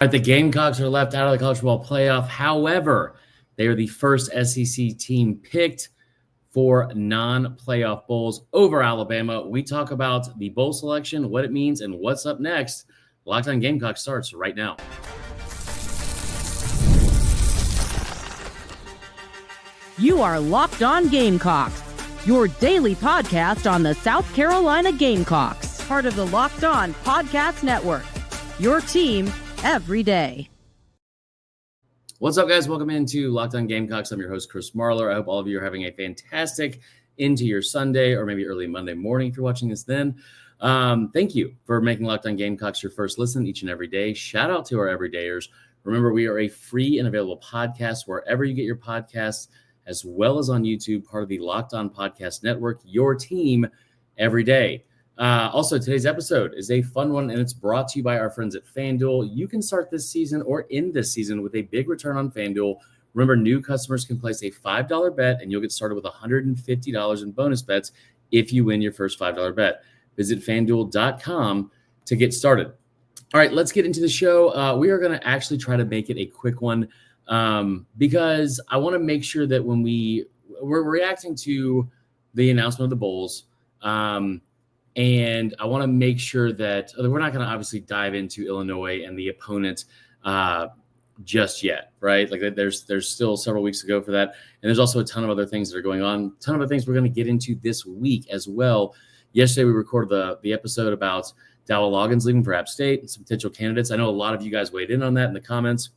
The Gamecocks are left out of the college football playoff. However, they are the first SEC team picked for non-playoff bowls over Alabama. We talk about the bowl selection, what it means, and what's up next. Locked On Gamecocks starts right now. You are Locked On Gamecocks, your daily podcast on the South Carolina Gamecocks, part of the Locked On Podcast Network, your team every day. What's up, guys? Welcome into Locked On Gamecocks. I'm your host, Chris Marler. I hope all of you are having a fantastic into your Sunday or maybe early Monday morning if you're watching this then. Thank you for making Locked On Gamecocks your first listen each and every day. Shout out to our everydayers. Remember, we are a free and available podcast wherever you get your podcasts, as well as on YouTube, part of the Locked On Podcast Network, your team every day. Also, today's episode is a fun one, and it's brought to you by our friends at FanDuel. You can start this season or end this season with a big return on FanDuel. Remember, new customers can place a $5 bet, and you'll get started with $150 in bonus bets if you win your first $5 bet. Visit FanDuel.com to get started. All right, let's get into the show. We are going to actually try to make it a quick one because I want to make sure that when we're reacting to the announcement of the bowls, and I want to make sure that we're not going to obviously dive into Illinois and the opponent just yet, right? Like there's still several weeks to go for that. And there's also a ton of other things that are going on, a ton of other things we're going to get into this week as well. Yesterday, we recorded the episode about Dowell Loggins leaving for App State and some potential candidates. I know a lot of you guys weighed in on that in the comments.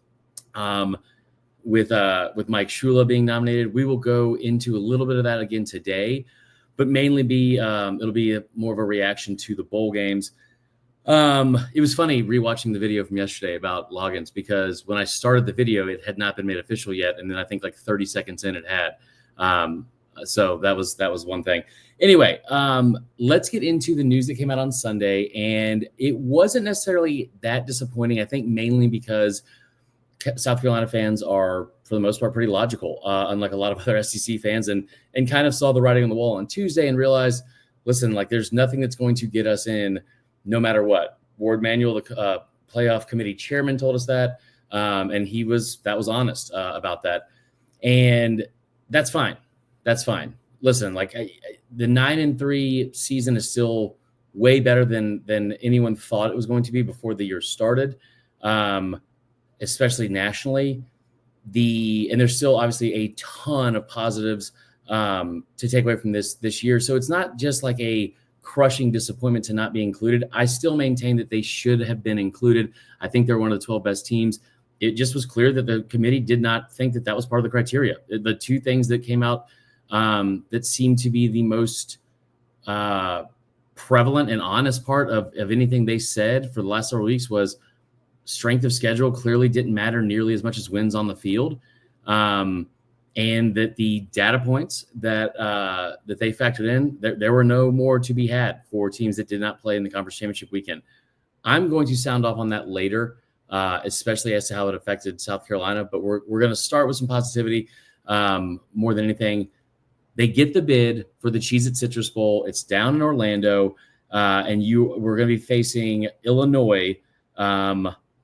With Mike Shula being nominated, we will go into a little bit of that again today, but mainly it'll be more of a reaction to the bowl games. It was funny rewatching the video from yesterday about Loggins because when I started the video, it had not been made official yet, and then I think like 30 seconds in, it had. So that was one thing. Anyway, let's get into the news that came out on Sunday, and it wasn't necessarily that disappointing. I think mainly because South Carolina fans are, for the most part, pretty logical, unlike a lot of other SEC fans, and kind of saw the writing on the wall on Tuesday and realized, listen, like there's nothing that's going to get us in no matter what. Ward Manuel, the playoff committee chairman, told us that, and that was honest about that, and that's fine. That's fine. Listen, like the 9-3 season is still way better than anyone thought it was going to be before the year started. Especially nationally, and there's still obviously a ton of positives to take away from this year. So it's not just like a crushing disappointment to not be included. I still maintain that they should have been included. I think they're one of the 12 best teams. It just was clear that the committee did not think that was part of the criteria. The two things that came out that seemed to be the most prevalent and honest part of anything they said for the last several weeks was strength of schedule clearly didn't matter nearly as much as wins on the field, and that the data points that they factored in, there were no more to be had for teams that did not play in the conference championship weekend. I'm going to sound off on that later, especially as to how it affected South Carolina, but we're going to start with some positivity more than anything. They get the bid for the Cheez-It Citrus Bowl. It's down in Orlando, and we're going to be facing Illinois.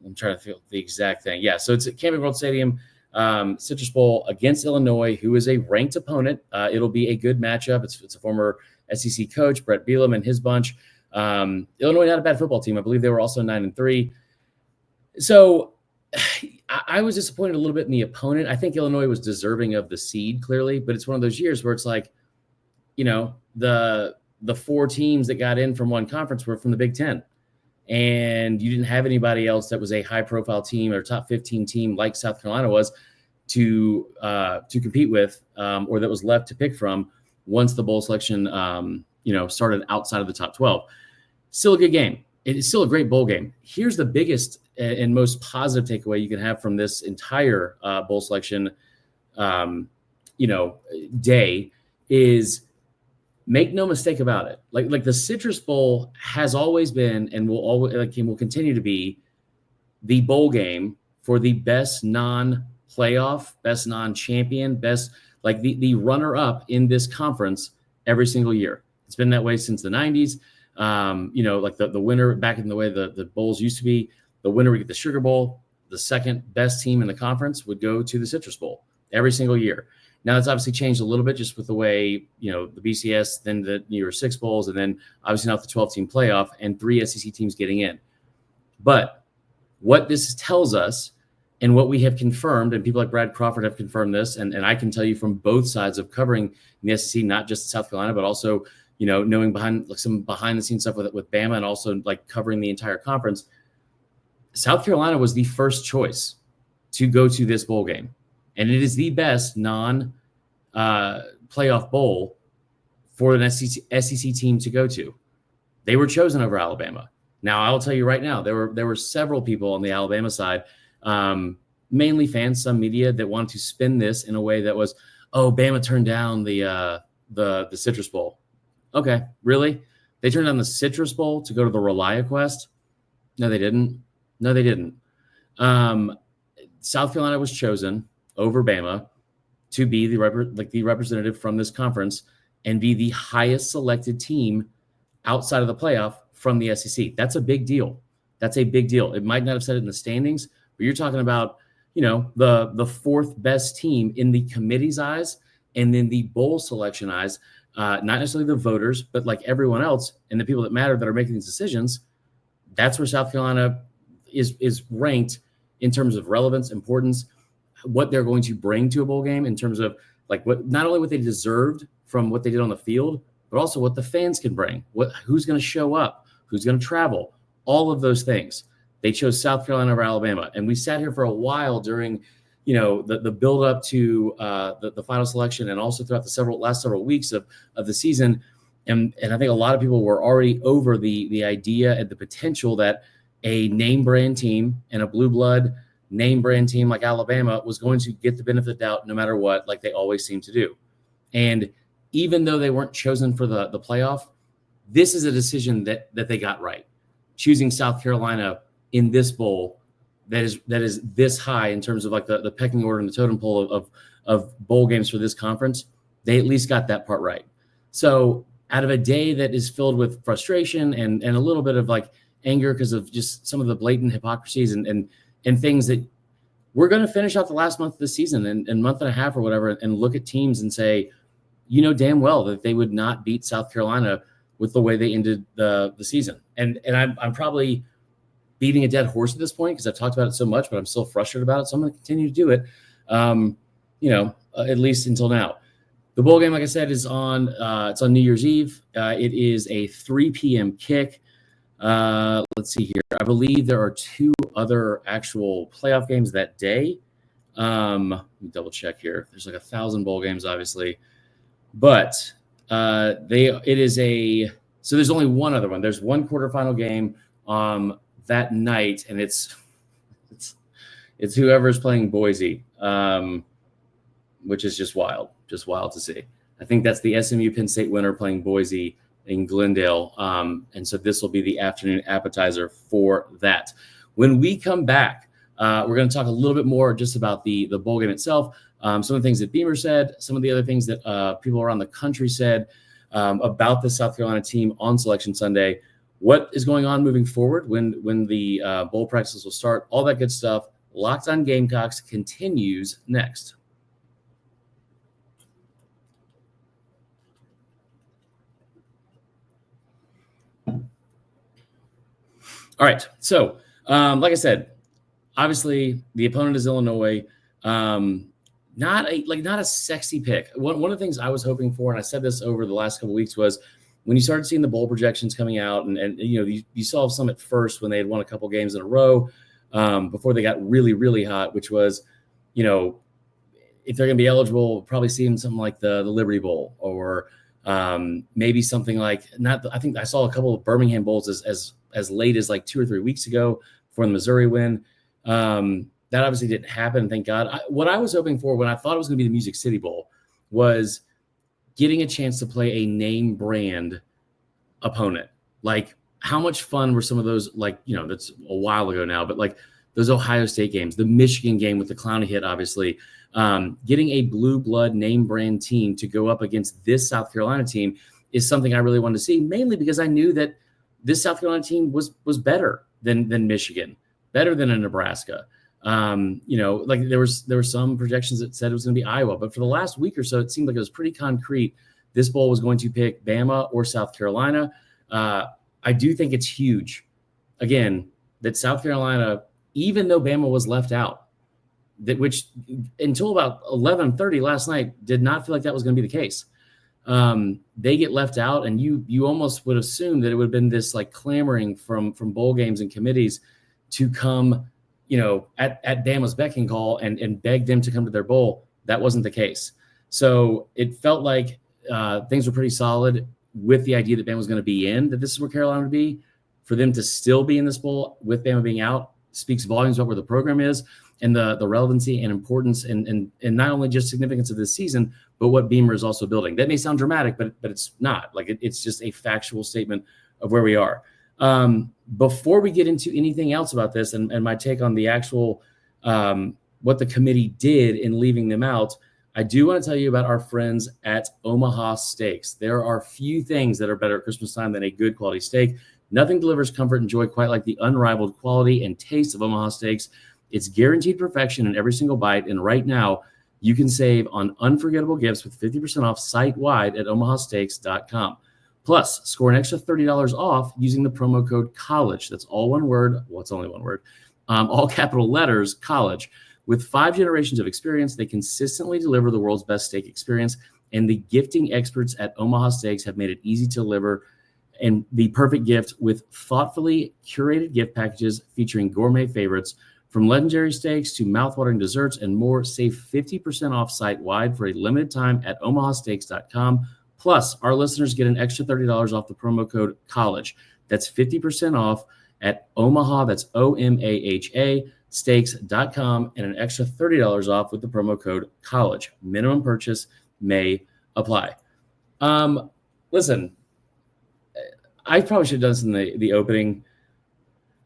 I'm trying to feel the exact thing. Yeah, so it's at Camping World Stadium, Citrus Bowl against Illinois, who is a ranked opponent. It'll be a good matchup. It's a former SEC coach, Brett Bielema, and his bunch. Illinois, not a bad football team. I believe they were also 9-3. So I was disappointed a little bit in the opponent. I think Illinois was deserving of the seed, clearly, but it's one of those years where it's like, the four teams that got in from one conference were from the Big Ten. And you didn't have anybody else that was a high-profile team or top 15 team like South Carolina was to compete with, or that was left to pick from once the bowl selection, started outside of the top 12. Still a good game. It is still a great bowl game. Here's the biggest and most positive takeaway you can have from this entire bowl selection, day is. Make no mistake about it. Like the Citrus Bowl has always been and will continue to be the bowl game for the best non-playoff, best non-champion, best like the runner-up in this conference every single year. It's been that way since the 90s. Like the winner back in the way the bowls used to be. The winner would get the Sugar Bowl. the second best team in the conference would go to the Citrus Bowl every single year. Now, it's obviously changed a little bit just with the way, the BCS, then the New Year's Six Bowls, and then obviously now the 12-team playoff and 3 SEC teams getting in. But what this tells us and what we have confirmed, and people like Brad Crawford have confirmed this, and I can tell you from both sides of covering the SEC, not just South Carolina, but also, knowing some behind-the-scenes stuff with Bama and also like covering the entire conference, South Carolina was the first choice to go to this bowl game. And it is the best non-playoff bowl for an SEC team to go to. They were chosen over Alabama. Now, I'll tell you right now, there were several people on the Alabama side, mainly fans, some media, that wanted to spin this in a way that was, oh, Bama turned down the Citrus Bowl. Okay, really? They turned down the Citrus Bowl to go to the ReliaQuest? No, they didn't. South Carolina was chosen over Bama to be the representative from this conference and be the highest selected team outside of the playoff from the SEC. That's a big deal. It might not have said it in the standings, but you're talking about, the fourth best team in the committee's eyes and then the bowl selection eyes, not necessarily the voters, but like everyone else and the people that matter that are making these decisions. That's where South Carolina is ranked in terms of relevance, importance, what they're going to bring to a bowl game in terms of like not only what they deserved from what they did on the field, but also what the fans can bring, who's going to show up, who's going to travel, all of those things. They chose South Carolina over Alabama. And we sat here for a while during, the build up to the final selection and also throughout the last several weeks of the season. And I think a lot of people were already over the idea and the potential that a name brand team and a blue blood name brand team like Alabama was going to get the benefit of the doubt no matter what, like they always seem to do. And even though they weren't chosen for the playoff, this is a decision that they got right. Choosing South Carolina in this bowl that is this high in terms of like the pecking order and the totem pole of bowl games for this conference, they at least got that part right. So out of a day that is filled with frustration and a little bit of like anger because of just some of the blatant hypocrisies and things that we're going to finish out the last month of the season and month and a half or whatever and look at teams and say, damn well that they would not beat South Carolina with the way they ended the season. And I'm probably beating a dead horse at this point because I've talked about it so much, but I'm still frustrated about it. So I'm going to continue to do it, at least until now. The bowl game, like I said, is it's on New Year's Eve. It is a 3 p.m. kick. Let's see here. I believe there are 2 other actual playoff games that day. Let me double check here. There's like 1,000 bowl games, obviously, but so there's only one other one. There's one quarterfinal game that night, and it's whoever's playing Boise, which is just wild to see. I think that's the SMU Penn State winner playing Boise in Glendale. And so this will be the afternoon appetizer for that. When we come back, we're going to talk a little bit more just about the bowl game itself, some of the things that Beamer said, some of the other things that people around the country said about the South Carolina team on Selection Sunday, what is going on moving forward when the bowl practices will start, all that good stuff. Locked on Gamecocks continues next. All right. So, like I said, obviously the opponent is Illinois. Not a sexy pick. One of the things I was hoping for, and I said this over the last couple of weeks, was when you started seeing the bowl projections coming out, and you saw some at first when they had won a couple games in a row before they got really, really hot, which was, if they're going to be eligible, probably seeing something like the Liberty Bowl or maybe something like I think I saw a couple of Birmingham Bowls as late as like 2 or 3 weeks ago for the Missouri win. That obviously didn't happen, thank God. What I was hoping for when I thought it was going to be the Music City Bowl was getting a chance to play a name brand opponent. Like, how much fun were some of those, that's a while ago now, but like those Ohio State games, the Michigan game with the Clowney hit, obviously, getting a blue blood name brand team to go up against this South Carolina team is something I really wanted to see, mainly because I knew that this South Carolina team was better than Michigan, better than a Nebraska. Like there were some projections that said it was going to be Iowa, but for the last week or so, it seemed like it was pretty concrete. This bowl was going to pick Bama or South Carolina. I do think it's huge, again, that South Carolina, even though Bama was left out, which until about 11:30 last night did not feel like that was going to be the case. They get left out, and you almost would assume that it would have been this like clamoring from bowl games and committees to come, at Bama's beck and call and beg them to come to their bowl. That wasn't the case. So it felt like things were pretty solid with the idea that Bama was going to be in, that this is where Carolina would be. For them to still be in this bowl with Bama being out speaks volumes about where the program is and the relevancy and importance and not only just significance of this season, but what Beamer is also building. That may sound dramatic, but it's not. Like it's just a factual statement of where we are. Before we get into anything else about this and my take on the actual what the committee did in leaving them out, I do want to tell you about our friends at Omaha Steaks. There are few things that are better at Christmas time than a good quality steak. Nothing delivers comfort and joy quite like the unrivaled quality and taste of Omaha Steaks. It's guaranteed perfection in every single bite, and right now you can save on unforgettable gifts with 50% off site-wide at omahasteaks.com. Plus, score an extra $30 off using the promo code COLLEGE. That's all one word. Well, it's only one word. All capital letters, COLLEGE. With 5 generations of experience, they consistently deliver the world's best steak experience, and the gifting experts at Omaha Steaks have made it easy to deliver and the perfect gift with thoughtfully curated gift packages featuring gourmet favorites. From legendary steaks to mouthwatering desserts and more, save 50% off site-wide for a limited time at omahasteaks.com. Plus, our listeners get an extra $30 off the promo code COLLEGE. That's 50% off at Omaha, that's OMAHA, steaks.com, and an extra $30 off with the promo code COLLEGE. Minimum purchase may apply. Listen, I probably should have done this in the opening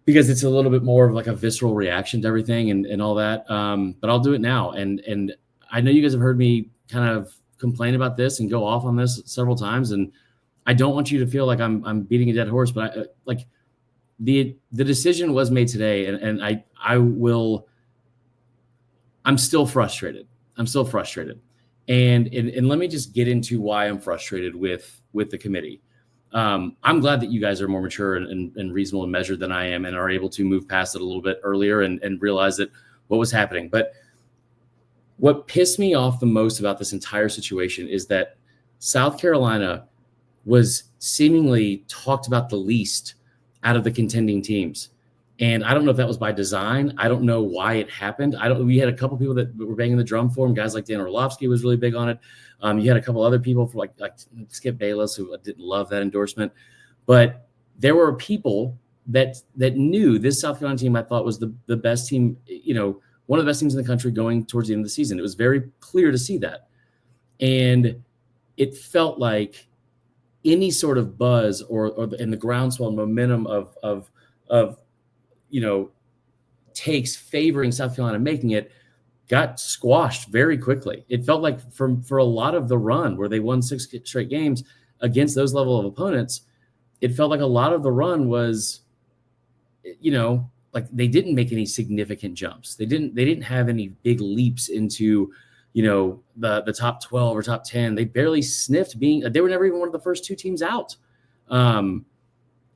because it's a little bit more of like a visceral reaction to everything and all that. But I'll do it now. And I know you guys have heard me kind of complain about this and go off on this several times. And I don't want you to feel like I'm beating a dead horse, but the decision was made today. And I'm still frustrated. And let me just get into why I'm frustrated with the committee. I'm glad that you guys are more mature and reasonable and measured than I am and are able to move past it a little bit earlier and realize that what was happening. But what pissed me off the most about this entire situation is that South Carolina was seemingly talked about the least out of the contending teams. And I don't know if that was by design. I don't know why it happened. We had a couple people that were banging the drum for him. Guys like Dan Orlovsky was really big on it. You had a couple other people for like Skip Bayless who didn't love that endorsement. But there were people that knew this South Carolina team, I thought, was the best team, one of the best teams in the country going towards the end of the season. It was very clear to see that. And it felt like any sort of buzz or in the groundswell and momentum of takes favoring South Carolina making it got squashed very quickly. It felt like for a lot of the run where they won 6 straight games against those level of opponents, it felt like a lot of the run was, like they didn't make any significant jumps. They didn't have any big leaps into, the top 12 or top 10. They barely sniffed they were never even one of the first 2 teams out. And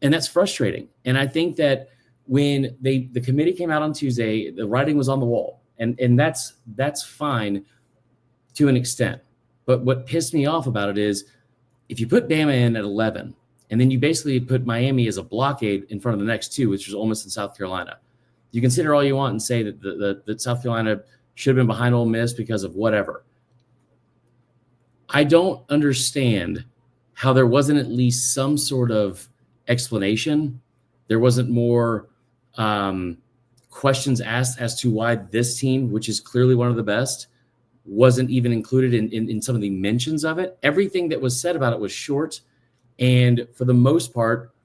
that's frustrating. And I think that when the committee came out on Tuesday, the writing was on the wall, and that's fine to an extent. But what pissed me off about it is if you put Bama in at 11, and then you basically put Miami as a blockade in front of the next 2, which was Ole Miss and South Carolina, you can sit here all you want and say that South Carolina should have been behind Ole Miss because of whatever. I don't understand how there wasn't at least some sort of explanation. There wasn't more questions asked as to why this team, which is clearly one of the best, wasn't even included in some of the mentions of it. Everything that was said about it was short and, for the most part,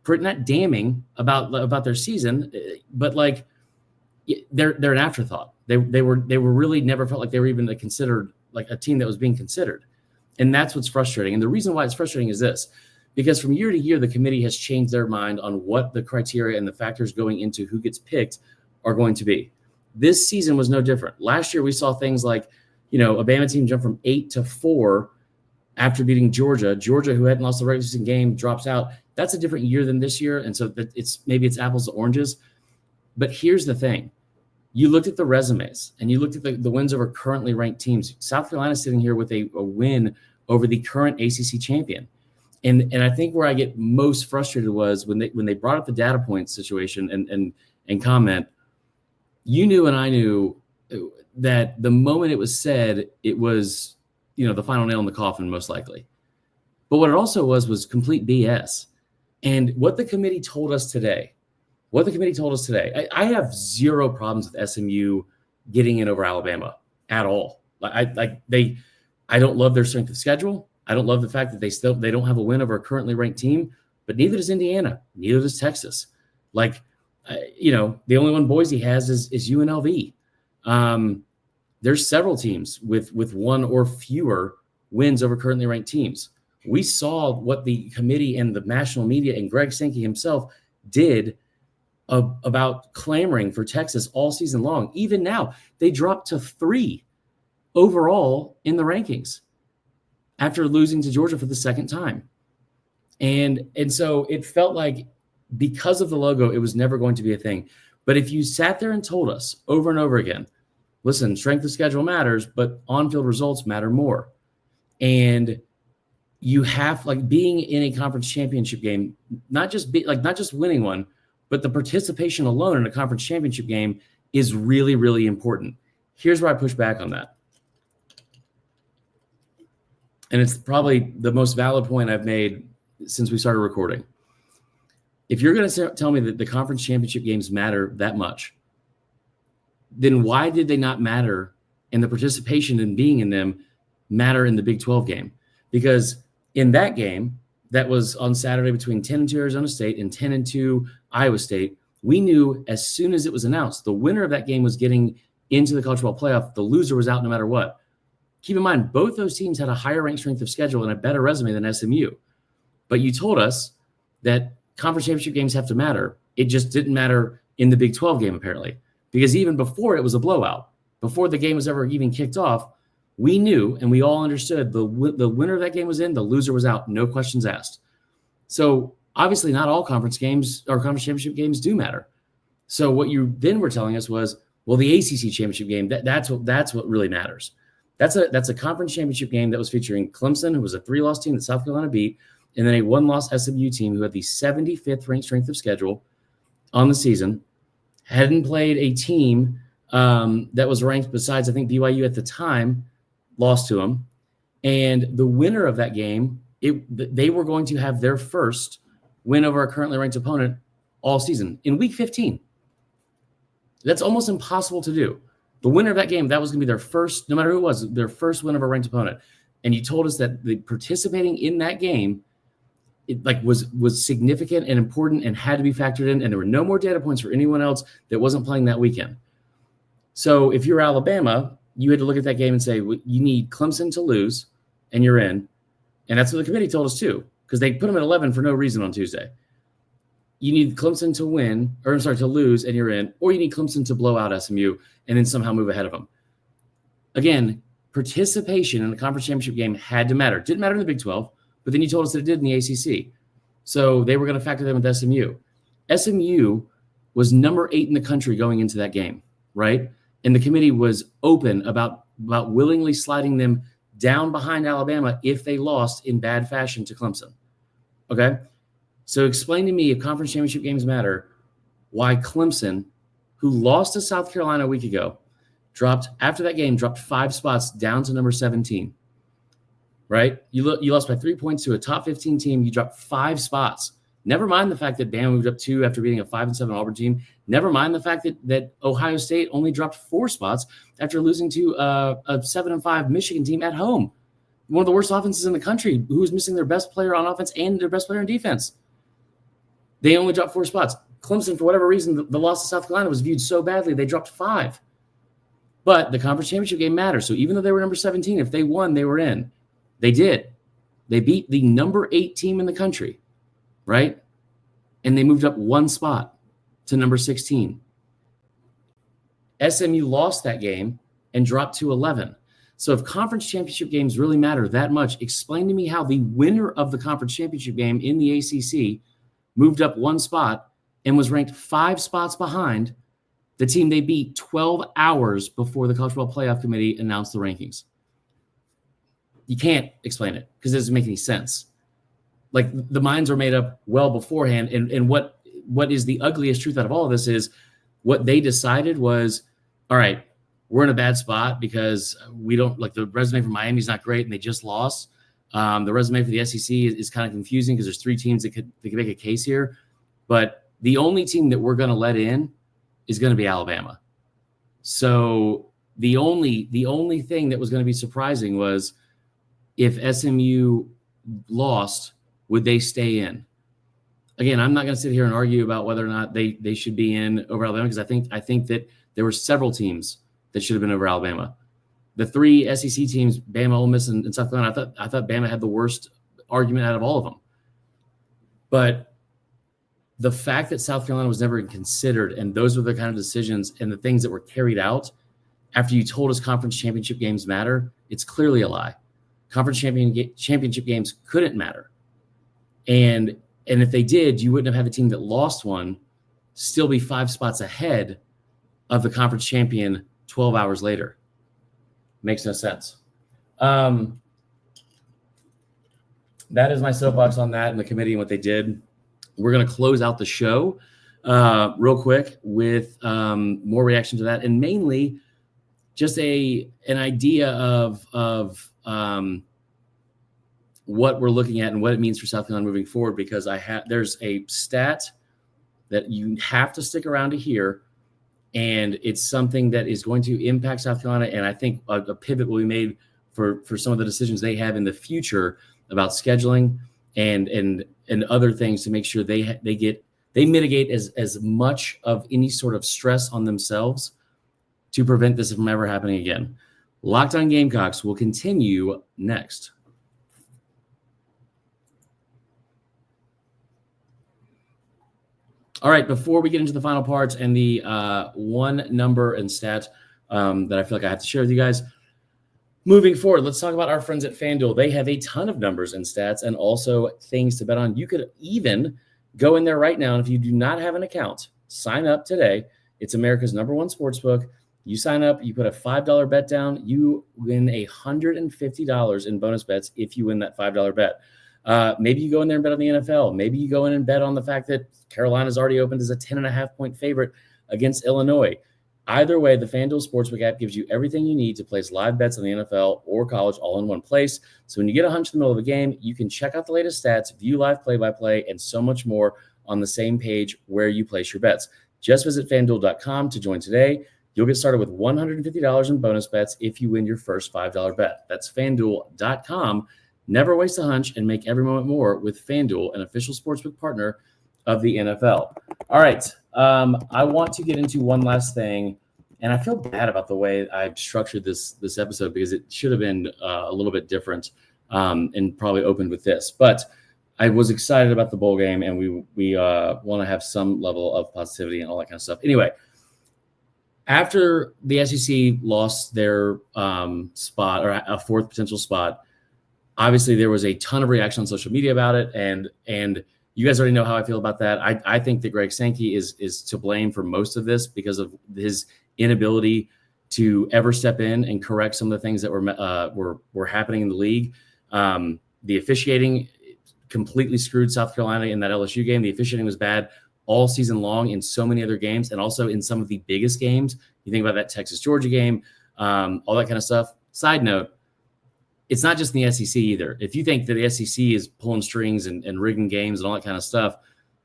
pretty not damning about their season, but like they're an afterthought. They were really never felt like they were even considered like a team that was being considered, and that's what's frustrating. And the reason why it's frustrating is this. Because from year to year, the committee has changed their mind on what the criteria and the factors going into who gets picked are going to be. This season was no different. Last year, we saw things like, a Bama team jump from 8 to 4 after beating Georgia. Georgia, who hadn't lost the regular season game, drops out. That's a different year than this year, and so maybe it's apples to oranges. But here's the thing. You looked at the resumes, and you looked at the wins over currently ranked teams. South Carolina sitting here with a win over the current ACC champion. And I think where I get most frustrated was when they brought up the data points situation and comment, you knew and I knew that the moment it was said, it was, the final nail in the coffin, most likely. But what it also was complete BS. And what the committee told us today, I have zero problems with SMU getting in over Alabama at all. I don't love their strength of schedule. I don't love the fact that they don't have a win over a currently ranked team, but neither does Indiana, neither does Texas. The only one Boise has is UNLV. There's several teams with one or fewer wins over currently ranked teams. We saw what the committee and the national media and Greg Sankey himself did about clamoring for Texas all season long. Even now, they dropped to 3 overall in the rankings after losing to Georgia for the second time. And so it felt like because of the logo, it was never going to be a thing. But if you sat there and told us over and over again, listen, strength of schedule matters, but on-field results matter more. And you have being in a conference championship game, not just winning one, but the participation alone in a conference championship game is really, really important. Here's where I push back on that. And it's probably the most valid point I've made since we started recording. If you're going to tell me that the conference championship games matter that much, then why did they not matter and the participation in being in them matter in the Big 12 game? Because in that game that was on Saturday between 10-2 Arizona State and 10-2 Iowa State, we knew as soon as it was announced, the winner of that game was getting into the college football playoff. The loser was out no matter what. Keep in mind, both those teams had a higher ranked strength of schedule and a better resume than SMU. But you told us that conference championship games have to matter. It just didn't matter in the Big 12 game, apparently. Because even before it was a blowout, before the game was ever even kicked off, we knew and we all understood the winner of that game was in, the loser was out, no questions asked. So obviously not all conference games or conference championship games do matter. So what you then were telling us was, well, the ACC championship game, that's what really matters. That's a conference championship game that was featuring Clemson, who was a 3-loss team that South Carolina beat, and then a 1-loss SMU team who had the 75th ranked strength of schedule on the season, hadn't played a team that was ranked besides, I think, BYU at the time, lost to them. And the winner of that game, they were going to have their first win over a currently ranked opponent all season in week 15. That's almost impossible to do. The winner of that game, that was going to be their first, no matter who it was, their first win over a ranked opponent. And you told us that the participating in that game, was significant and important and had to be factored in, and there were no more data points for anyone else that wasn't playing that weekend. So if you're Alabama, you had to look at that game and say, well, you need Clemson to lose, and you're in. And that's what the committee told us too, because they put them at 11 for no reason on Tuesday. You need Clemson to lose, and you're in, or you need Clemson to blow out SMU and then somehow move ahead of them. Again, participation in the conference championship game had to matter. It didn't matter in the Big 12, but then you told us that it did in the ACC. So they were going to factor them with SMU. SMU was number 8 in the country going into that game, right? And the committee was open about willingly sliding them down behind Alabama if they lost in bad fashion to Clemson. Okay? So explain to me, if conference championship games matter, why Clemson, who lost to South Carolina a week ago, dropped 5 spots down to number 17. Right? You lost by 3 points to a top 15 team. You dropped 5 spots. Never mind the fact that Bama moved up 2 after beating a 5-7 Auburn team. Never mind the fact that Ohio State only dropped 4 spots after losing to a 7-5 Michigan team at home. One of the worst offenses in the country, who was missing their best player on offense and their best player on defense. They only dropped 4 spots. Clemson, for whatever reason, the loss to South Carolina was viewed so badly, they dropped 5. But the conference championship game matters. So even though they were number 17, if they won, they were in. They did. They beat the number 8 team in the country, right? And they moved up 1 spot to number 16. SMU lost that game and dropped to 11. So if conference championship games really matter that much, explain to me how the winner of the conference championship game in the ACC moved up one spot and was ranked 5 spots behind the team they beat 12 hours before the College Football Playoff Committee announced the rankings. You can't explain it because it doesn't make any sense. Like, the minds are made up well beforehand. And what is the ugliest truth out of all of this is what they decided was, all right, we're in a bad spot because we don't, like, the resume for Miami is not great and they just lost. The resume for the SEC is kind of confusing because there's 3 teams that could make a case here. But the only team that we're going to let in is going to be Alabama. So the only thing that was going to be surprising was if SMU lost, would they stay in? Again, I'm not going to sit here and argue about whether or not they should be in over Alabama because I think that there were several teams that should have been over Alabama. The 3 SEC teams, Bama, Ole Miss, and South Carolina, I thought Bama had the worst argument out of all of them. But the fact that South Carolina was never considered, and those were the kind of decisions and the things that were carried out after you told us conference championship games matter, it's clearly a lie. Conference championship games couldn't matter. And if they did, you wouldn't have had the team that lost one still be 5 spots ahead of the conference champion 12 hours later. Makes no sense. That is my soapbox on that and the committee and what they did. We're going to close out the show real quick with more reaction to that, and mainly just an idea of what we're looking at and what it means for South Carolina moving forward, because there's a stat that you have to stick around to hear, and it's something that is going to impact South Carolina, and I think a pivot will be made for some of the decisions they have in the future about scheduling and other things to make sure they mitigate as much of any sort of stress on themselves to prevent this from ever happening again. Locked On Gamecocks will continue next. All right, before we get into the final parts and the one number and stat that I feel like I have to share with you guys, moving forward, let's talk about our friends at FanDuel. They have a ton of numbers and stats and also things to bet on. You could even go in there right now, and if you do not have an account, sign up today. It's America's #1 sportsbook. You sign up, you put a $5 bet down, you win $150 in bonus bets if you win that $5 bet. Maybe you go in there and bet on the NFL. Maybe you go in and bet on the fact that Carolina's already opened as a 10.5-point favorite against Illinois. Either way, the FanDuel Sportsbook app gives you everything you need to place live bets on the NFL or college all in one place. So when you get a hunch in the middle of a game, you can check out the latest stats, view live play-by-play, and so much more on the same page where you place your bets. Just visit FanDuel.com to join today. You'll get started with $150 in bonus bets if you win your first $5 bet. That's FanDuel.com. Never waste a hunch and make every moment more with FanDuel, an official sportsbook partner of the NFL. All right. I want to get into one last thing, and I feel bad about the way I've structured this episode because it should have been a little bit different and probably opened with this. But I was excited about the bowl game, and we want to have some level of positivity and all that kind of stuff. Anyway, after the SEC lost their spot, or a 4th potential spot, obviously there was a ton of reaction on social media about it, and you guys already know how I feel about that. I think that Greg Sankey is to blame for most of this because of his inability to ever step in and correct some of the things that were happening in the league. The officiating completely screwed South Carolina in that LSU game. The officiating was bad all season long in so many other games, and also in some of the biggest games. You think about that Texas-Georgia game, all that kind of stuff. Side note, it's not just in the SEC either. If you think that the SEC is pulling strings and rigging games and all that kind of stuff,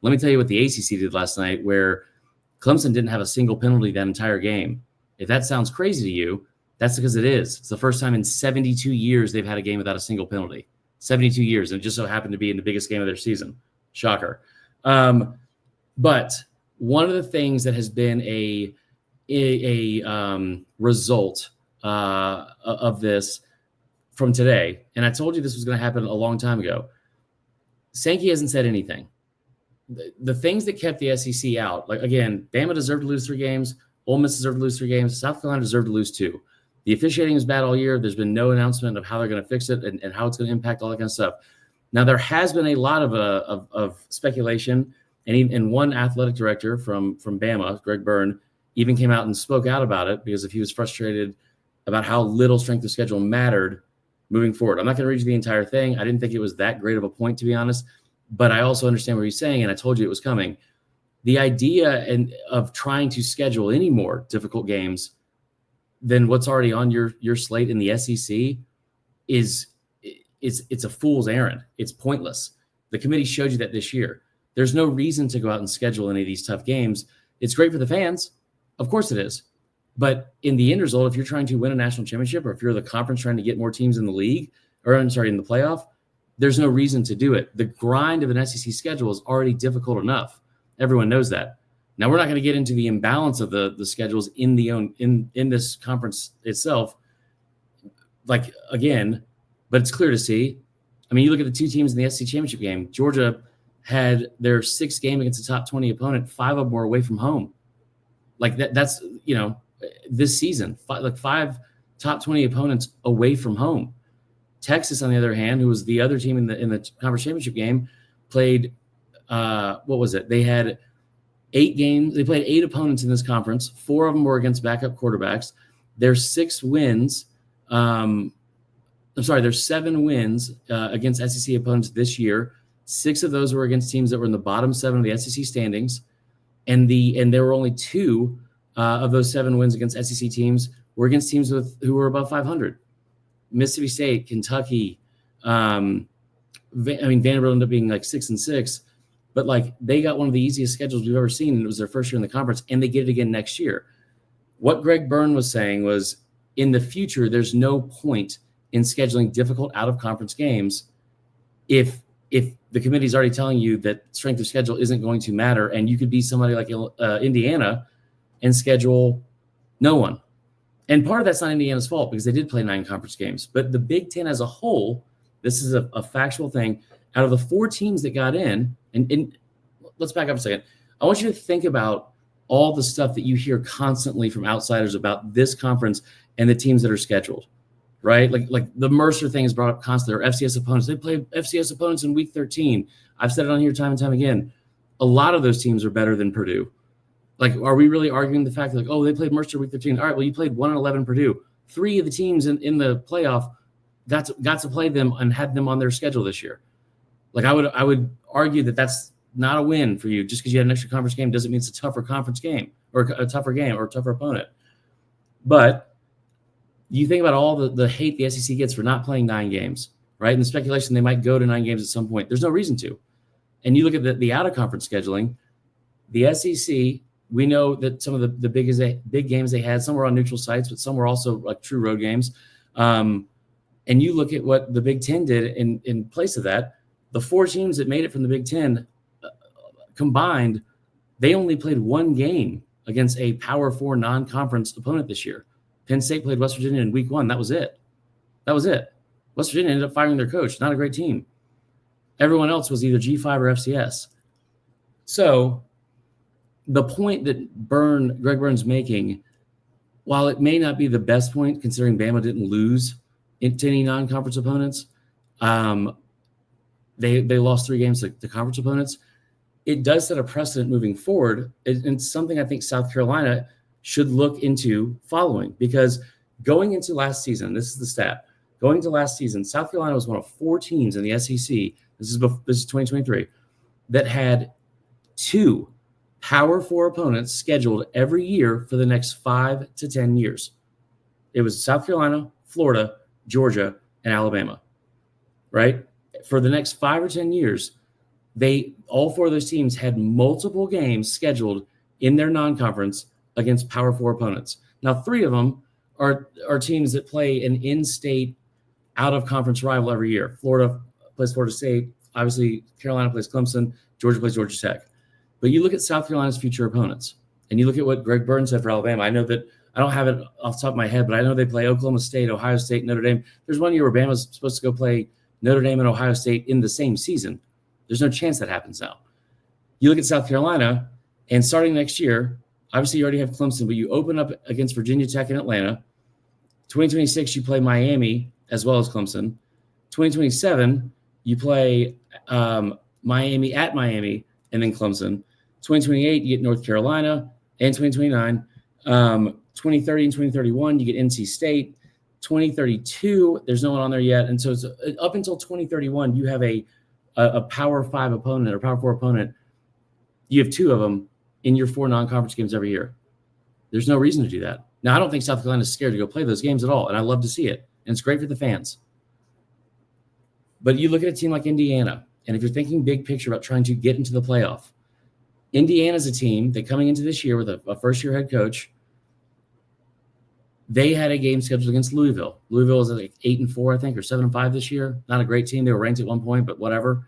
let me tell you what the ACC did last night, where Clemson didn't have a single penalty that entire game. If that sounds crazy to you, that's because it is. It's the first time in 72 years they've had a game without a single penalty. 72 years, and it just so happened to be in the biggest game of their season. Shocker. But one of the things that has been a result of this from today, and I told you this was going to happen a long time ago, Sankey hasn't said anything. The things that kept the SEC out, like, again, Bama deserved to lose 3 games. Ole Miss deserved to lose 3 games. South Carolina deserved to lose 2. The officiating is bad all year. There's been no announcement of how they're going to fix it and how it's going to impact all that kind of stuff. Now, there has been a lot of speculation, and one athletic director from Bama, Greg Byrne, even came out and spoke out about it because if he was frustrated about how little strength of schedule mattered moving forward. I'm not going to read you the entire thing. I didn't think it was that great of a point, to be honest, but I also understand what he's saying, and I told you it was coming. The idea of trying to schedule any more difficult games than what's already on your slate in the SEC it's a fool's errand. It's pointless. The committee showed you that this year. There's no reason to go out and schedule any of these tough games. It's great for the fans. Of course it is. But in the end result, if you're trying to win a national championship or if you're the conference trying to get more teams in the league, in the playoff, there's no reason to do it. The grind of an SEC schedule is already difficult enough. Everyone knows that. Now, we're not going to get into the imbalance of the schedules in this conference itself. Like, again, but it's clear to see. I mean, you look at the 2 teams in the SEC Championship game. Georgia had their 6th game against a top 20 opponent. 5 of them were away from home. Like that's this season, 5 top 20 opponents away from home. Texas, on the other hand, who was the other team in the conference championship game, played. What was it? They had 8 games. They played 8 opponents in this conference. 4 of them were against backup quarterbacks. There's 6 wins. There's 7 wins against SEC opponents this year. 6 of those were against teams that were in the bottom 7 of the SEC standings, and there were only 2 of those 7 wins against SEC teams were against teams who were above 500. Mississippi State, Kentucky. Vanderbilt ended up being like 6-6, but like they got one of the easiest schedules we've ever seen, and it was their first year in the conference, and they get it again next year. What Greg Byrne was saying was, in the future, there's no point in scheduling difficult out-of-conference games if the committee's already telling you that strength of schedule isn't going to matter, and you could be somebody like Indiana and schedule no one. And part of that's not Indiana's fault because they did play 9 conference games. But the Big Ten as a whole, this is a factual thing, out of the 4 teams that got in, and let's back up a second. I want you to think about all the stuff that you hear constantly from outsiders about this conference and the teams that are scheduled, right? Like the Mercer thing is brought up constantly, or FCS opponents. They play FCS opponents in week 13. I've said it on here time and time again. A lot of those teams are better than Purdue. Like, are we really arguing the fact that, like, oh, they played Mercer week 13? All right, well, you played 1-11 Purdue. 3 of the teams in the playoff got to play them and had them on their schedule this year. Like, I would argue that that's not a win for you. Just because you had an extra conference game doesn't mean it's a tougher conference game or a tougher game or a tougher opponent. But you think about all the hate the SEC gets for not playing 9 games, right? And the speculation they might go to 9 games at some point. There's no reason to. And you look at the out-of-conference scheduling, the SEC, we know that some of the big games they had, some were on neutral sites, but some were also like true road games. And you look at what the Big Ten did in place of that. The 4 teams that made it from the Big Ten combined, they only played 1 game against a Power 4 non-conference opponent this year. Penn State played West Virginia in week 1. That was it. West Virginia ended up firing their coach. Not a great team. Everyone else was either G5 or FCS. So the point that Greg Byrne's making, while it may not be the best point considering Bama didn't lose to any non-conference opponents, they lost 3 games to conference opponents. It does set a precedent moving forward. It's something I think South Carolina should look into following, because going into last season, this is the stat. Going to last season, South Carolina was one of 4 teams in the SEC. This is 2023 that had 2 Power 4 opponents scheduled every year for the next 5 to 10 years. It was South Carolina, Florida, Georgia, and Alabama, right? For the next 5 or 10 years, all 4 of those teams had multiple games scheduled in their non-conference against Power 4 opponents. Now, 3 of them are teams that play an in-state, out-of-conference rival every year. Florida plays Florida State. Obviously, Carolina plays Clemson. Georgia plays Georgia Tech. But you look at South Carolina's future opponents, and you look at what Greg Byrne said for Alabama. I know that I don't have it off the top of my head, but I know they play Oklahoma State, Ohio State, Notre Dame. There's one year where Bama's supposed to go play Notre Dame and Ohio State in the same season. There's no chance that happens now. You look at South Carolina, and starting next year, Obviously, you already have Clemson, but you open up against Virginia Tech and Atlanta. 2026, you play Miami as well as Clemson. 2027, you play Miami at Miami and then Clemson. 2028, you get North Carolina, and 2029. 2030 and 2031, you get NC State. 2032, there's no one on there yet. And so it's up until 2031, you have a Power 5 opponent or Power 4 opponent. You have 2 of them in your 4 non-conference games every year. There's no reason to do that. Now, I don't think South Carolina is scared to go play those games at all, and I love to see it. And it's great for the fans. But you look at a team like Indiana, and if you're thinking big picture about trying to get into the playoff, Indiana's a team that coming into this year with a first-year head coach, they had a game scheduled against Louisville. Louisville is like 8-4, I think, or 7-5 this year. Not a great team. They were ranked at one point, but whatever.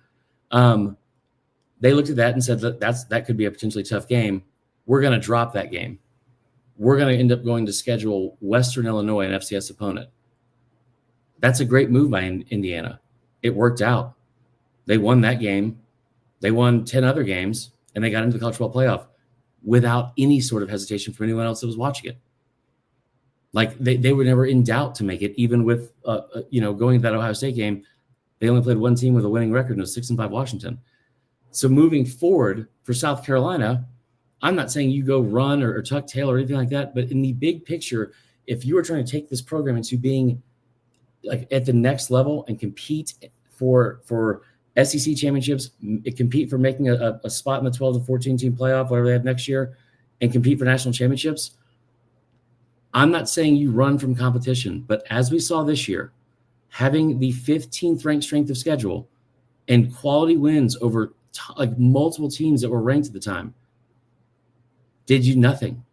They looked at that and said that could be a potentially tough game. We're going to drop that game. We're going to end up going to schedule Western Illinois, an FCS opponent. That's a great move by Indiana. It worked out. They won that game. They won 10 other games, and they got into the college football playoff without any sort of hesitation from anyone else that was watching it. Like they were never in doubt to make it, even with going to that Ohio State game. They only played one team with a winning record, and it was 6-5 Washington. So moving forward for South Carolina, I'm not saying you go run or tuck tail or anything like that, but in the big picture, if you are trying to take this program into being like at the next level and compete for SEC championships, compete for making a spot in the 12 to 14 team playoff, whatever they have next year, and compete for national championships, I'm not saying you run from competition, but as we saw this year, having the 15th ranked strength of schedule and quality wins over like multiple teams that were ranked at the time, did you nothing.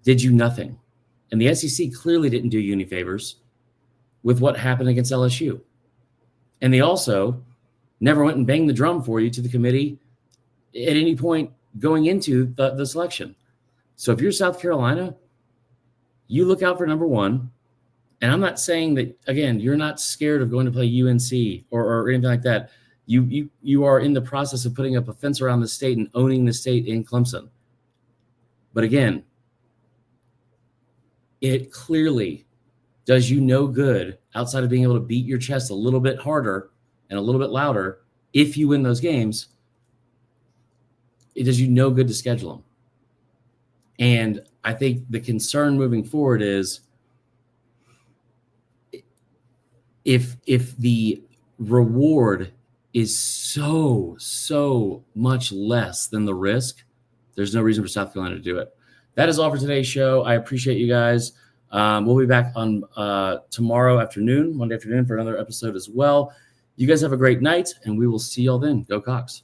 And the SEC clearly didn't do you any favors with what happened against LSU. And they also never went and banged the drum for you to the committee at any point going into the selection. So if you're South Carolina, you look out for number one. And I'm not saying that, again, you're not scared of going to play UNC or anything like that. You are in the process of putting up a fence around the state and owning the state in Clemson. But again, it clearly does you no good outside of being able to beat your chest a little bit harder and a little bit louder if you win those games. It does you no good to schedule them. And I think the concern moving forward is if the reward is so much less than the risk, there's no reason for South Carolina to do it. That is all for today's show. I appreciate you guys. We'll be back on tomorrow afternoon, Monday afternoon, for another episode as well. You guys have a great night, and we will see y'all then. Go Cox.